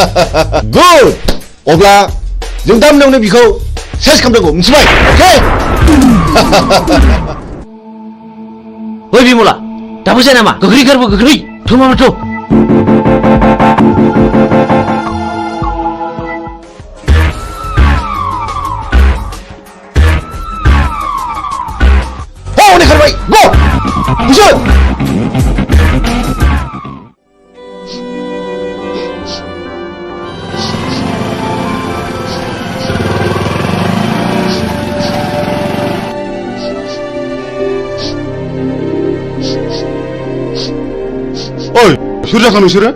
Good. अब्ला जों दा मोनायावनो बिखौ सेस खालामनांगौ मिथिबाय? अके? ओइ बिमला दाबो जाया नामा? गोख्रै गारबो गोख्रै थ' मामा थ'। हनै खारबाय गो बुसोर ओइ सोर जाखो नोंसोरो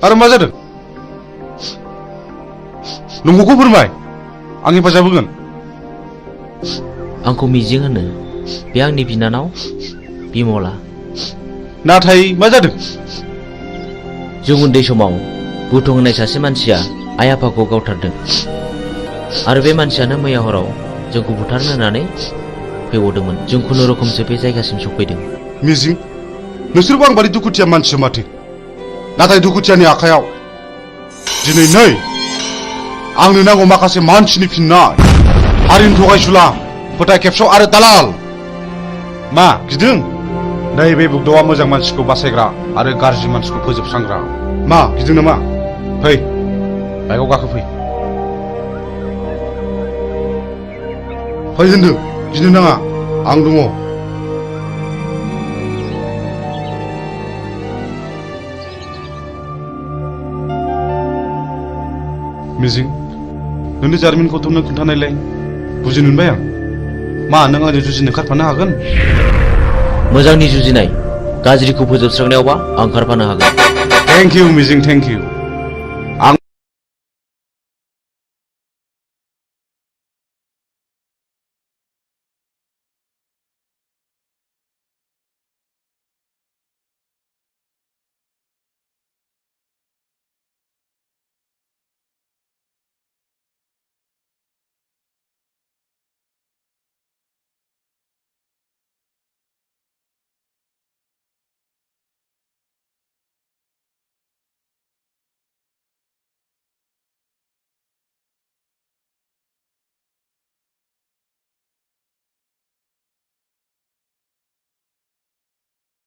आरो मा जादों नंगौखौ फोरमाय आं हेफाजाब होगोन आंखौ मिजिं होनो बे आंनि बिनानाव बिमला नाथाय मा जादों जों उन्दै समाव बुथुं होननाय सासे मानसिया आइ आफाखौ गावथारदों आरो बे मानसियानो मैया हराव जोंखौ बुथारनो होननानै फैबावदोंमोन जों खुनुरुखुमसो बे जायगासिम सफैदों मिजिं नोंसोरबो आं बादि दुखुथिया मानसि माथो नाथाय दुखुथियानि आखायाव दिनै नै आंनो नांगौ माखासे मानसिनि फिननाय हारिनि थगायसुला फोथाय खेबस' आरो दालाल मा गिदों नैबे बुग्दावा मोजां मानसिखौ बासायग्रा आरो गाज्रि मानसिखौ फोजोबस्रांग्रा मा गिदों नामा फै बाइकआव गाखोफै फै होनदों गिनो नाङा आं दङ मिजिं नोंनि जारिमिनखौथ' नों खोन्थानायलाय बुजिनो मोनबाय आं मा नों आंजों जुजिनो ओंखारफानो हागोन मोजांनि जुजिनाय गाज्रिखौ फोजोबस्रांनायावबा आं ओंखारफानो हागोन थेंक इउ मिजिं थेंक इउ